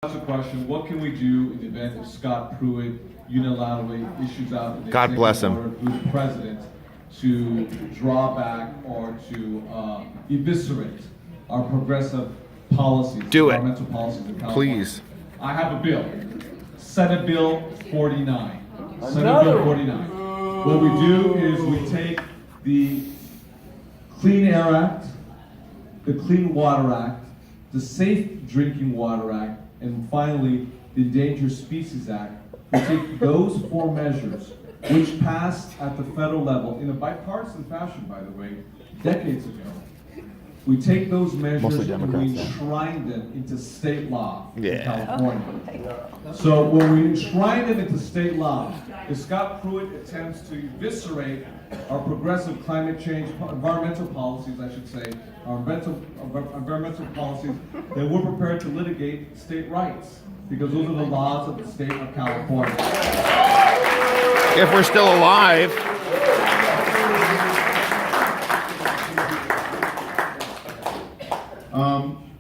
That's a question. What can we do in the event if Scott Pruitt unilaterally issues out an God bless him. order through the president to draw back or to eviscerate our progressive policies, Do it. environmental policies in California? Please. I have a bill, Senate Bill 49. Senate Bill 49. What we do is we take the Clean Air Act, the Clean Water Act, the Safe Drinking Water Act, and finally, the Endangered Species Act. We take those four measures, which passed at the federal level in a bipartisan fashion, by the way, decades ago. We take those measures and we enshrine them into state law in California. So when we enshrine them into state law, if Scott Pruitt attempts to eviscerate our progressive climate change, environmental policies, I should say, our environmental policies, then we're prepared to litigate state rights, because those are the laws of the state of California. If we're still alive.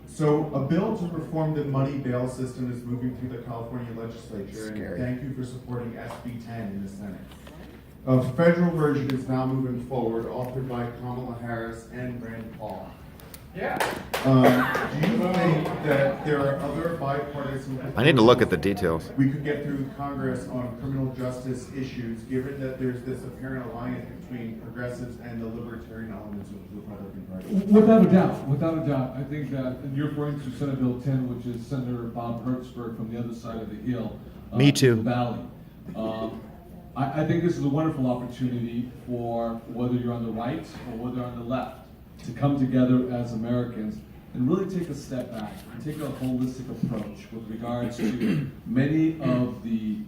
So a bill to reform the money bail system is moving through the California legislature, and thank you for supporting SB 10 in the Senate. A federal version is now moving forward, authored by Kamala Harris and Rand Paul. Yeah. Do you think that there are other bipartisan I need to look at the details. we could get through Congress on criminal justice issues, given that there's this apparent alliance between progressives and the libertarian elements of the Republican Party? Without a doubt, without a doubt. I think that, and you're referring to Senate Bill 10, which is Senator Bob Hertzberg from the other side of the hill. Me too. In the Valley. I think this is a wonderful opportunity for whether you're on the right or whether you're on the left to come together as Americans and really take a step back and take a holistic approach with regards to many of the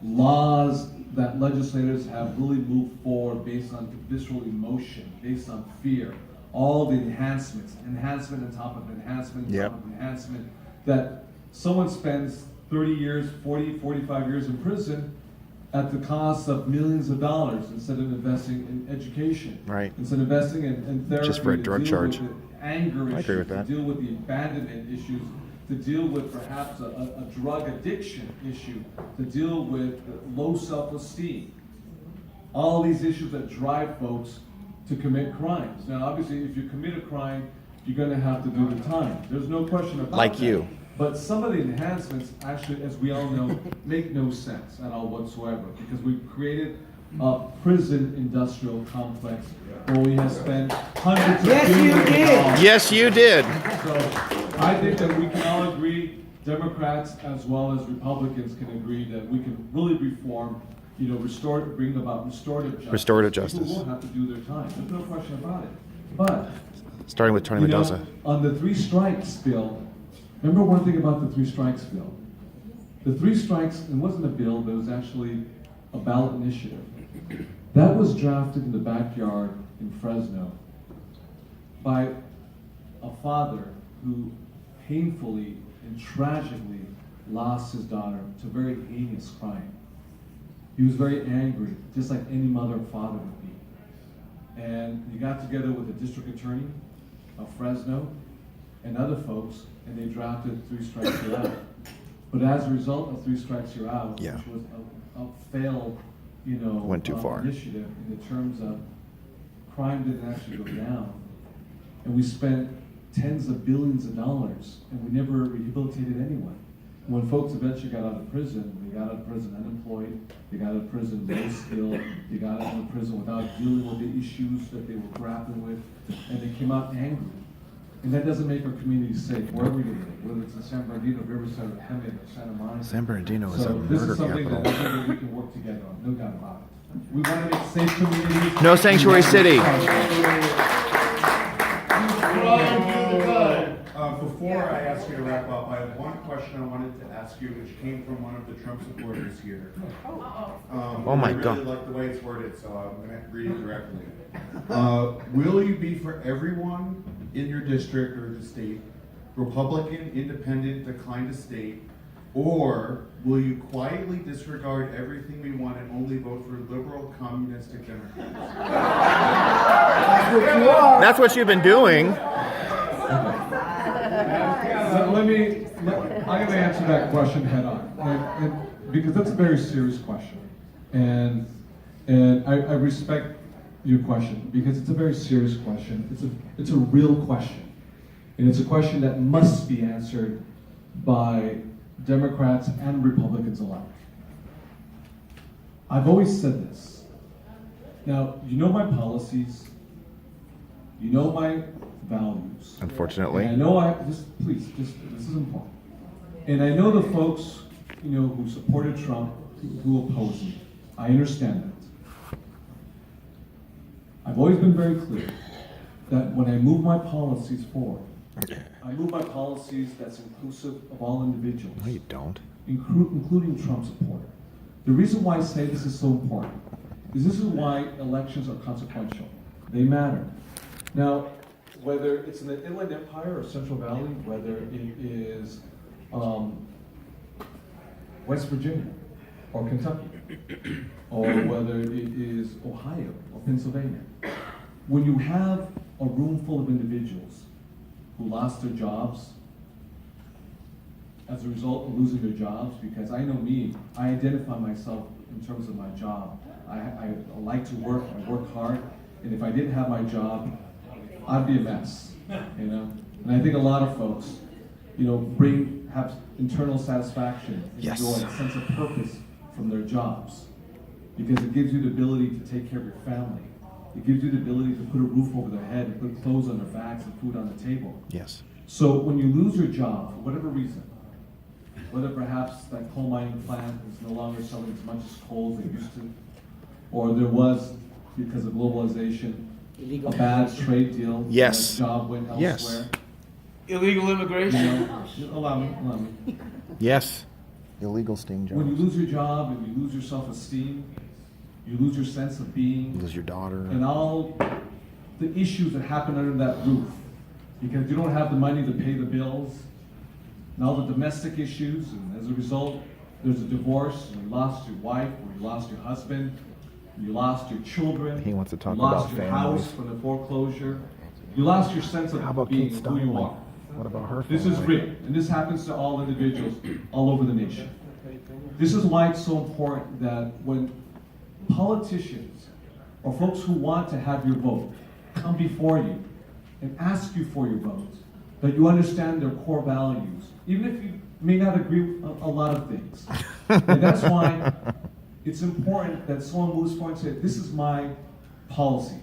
laws that legislators have really moved forward based on visceral emotion, based on fear, all the enhancement on top of enhancement, on top of enhancement, that someone spends 30 years, 40, 45 years in prison at the cost of millions of dollars instead of investing in education. Right. Instead of investing in therapy. Just for a drug charge. With the anger issues, I agree with that. to deal with the abandonment issues, to deal with perhaps a drug addiction issue, to deal with low self-esteem. All these issues that drive folks to commit crimes. Now, obviously, if you commit a crime, you're going to have to do the time. There's no question about that. Like you. But some of the enhancements, actually, as we all know, make no sense at all whatsoever, because we've created a prison industrial complex where we have spent hundreds of billions of dollars. Yes, you did. So I think that we can all agree, Democrats as well as Republicans can agree that we can really reform, bring about restorative justice. Restorative justice. People will have to do their time. There's no question about it. But Starting with Tony Mendoza. on the three strikes bill, remember one thing about the three strikes bill. The three strikes, it wasn't a bill, but it was actually a ballot initiative. That was drafted in the backyard in Fresno by a father who painfully and tragically lost his daughter to a very heinous crime. He was very angry, just like any mother or father would be. And he got together with the district attorney of Fresno and other folks, and they drafted Three Strikes You're Out. But as a result of Three Strikes You're Out, which was a failed, Went too far. initiative in the terms of crime didn't actually go down, and we spent tens of billions of dollars, and we never rehabilitated anyone. When folks eventually got out of prison, they got out of prison unemployed, they got out of prison low skilled, they got out of prison without dealing with the issues that they were grappling with, and they came out angry. And that doesn't make our community safe, wherever we live, whether it's in San Bernardino, Riverside, or Hemet, or Santa Monica. San Bernardino is a So this murder is something capital. that I think that we can work together on, no doubt about it. We want to make safe communities. No sanctuary city. Before I ask you to wrap up, I have one question I wanted to ask you, which came from one of the Trump supporters here. Oh my God. I really like the way it's worded, so I'm going to read it directly. Will you be for everyone in your district or the state, Republican, independent, decline to state, or will you quietly disregard everything we want and only vote for liberal, communistic Democrats? That's what you've been doing. Let me I'm going to answer that question head on, and because that's a very serious question, and I respect your question because it's a very serious question. It's a real question, and it's a question that must be answered by Democrats and Republicans alike. I've always said this. Now, you know my policies, you know my values. Unfortunately. And I know this is important. And I know the folks, who supported Trump, who oppose me. I understand that. I've always been very clear that when I move my policies forward, I move my policies that's inclusive of all individuals. No, you don't. Including Trump supporters. The reason why I say this is so important is this is why elections are consequential. They matter. Now, whether it's in the Inland Empire or Central Valley, whether it is West Virginia or Kentucky, or whether it is Ohio or Pennsylvania, when you have a room full of individuals who lost their jobs as a result of losing their jobs, because I know me, I identify myself in terms of my job. I like to work, I work hard, and if I didn't have my job, I'd be a mess, And I think a lot of folks, have internal satisfaction, Yes. enjoy a sense of purpose from their jobs, because it gives you the ability to take care of your family. It gives you the ability to put a roof over their head, and put clothes on their backs, and food on the table. Yes. So when you lose your job, for whatever reason, whether perhaps that coal mining plant is no longer selling as much as coal as it used to, or there was, because of globalization, a bad trade deal, Yes. and a job went Yes. elsewhere. Illegal immigration. Allow me. Yes. Illegal sting When you jobs. lose your job and you lose your self-esteem, you lose your sense of being, You lose your daughter. and all the issues that happen under that roof, because you don't have the money to pay the bills, and all the domestic issues, and as a result, there's a divorce, and you lost your wife, or you lost your husband, you lost your children, He wants to talk you lost about your families. house from the foreclosure, you lost your sense of How about being Kate who you Steinle? are. What about her This is family? real, and this happens to all individuals all over the nation. This is why it's so important that when politicians or folks who want to have your vote come before you and ask you for your vote, that you understand their core values, even if you may not agree with a lot of things. And that's why it's important that someone moves forward and says, this is my policy,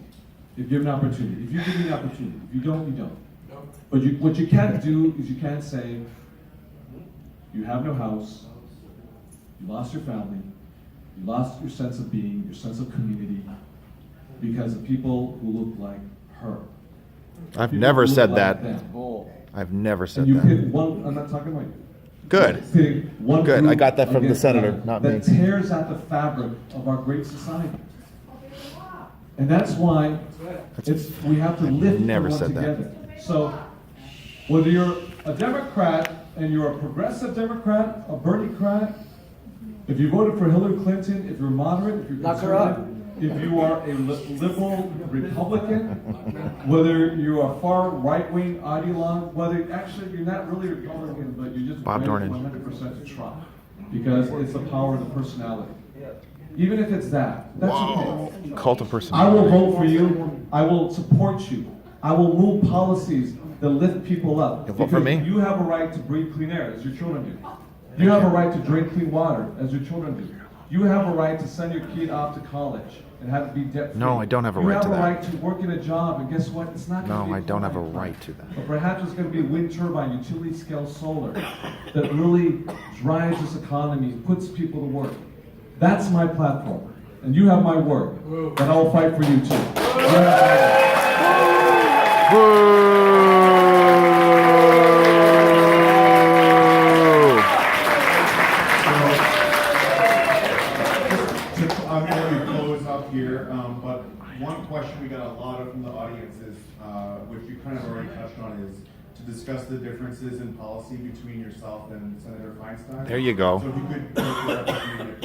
if you have an opportunity. If you give me an opportunity. If you don't, you don't. But what you can't do is you can't say, you have no house, you lost your family, you lost your sense of being, your sense of community, because of people who look like her. I've People never who look said like that. them. I've never said And you that. pick one, I'm not talking about you. Good. Pitting one Good. group I got that from the against senator, another not that me. tears at the fabric of our great society. And that's why we have to lift never everyone said that. together. So whether you're a Democrat and you're a progressive Democrat, a Bernie-crat, if you voted for Hillary Clinton, if you're moderate, if you're Knock her up. conservative, if you are a liberal Republican, whether you're a far right-wing ideologue, whether actually you're not really Republican, but you just Bob voted Dornan. 100% to Trump because it's the power of the personality. Even if it's that's okay. Cult of I personality. will vote for you. I will support you. I will move policies that lift people up. You'll vote for Because me? you have a right to breathe clean air, as your children do. You have a right to drink clean water, as your children do. You have a right to send your kid off to college and have it be debt-free. No, I don't have a right to You have a that. right to work in a job, and guess what? It's not going to No, be I don't have a coal right plant. to that. But perhaps it's going to be a wind turbine, utility-scale solar that really drives this economy, puts people to work. That's my platform. And you have my word that I will fight for you too. I'm going to close up here, but one question we got a lot of from the audience is, which you kind of already touched on, is to discuss the differences in policy between yourself and Senator Feinstein. There you go. So if you could.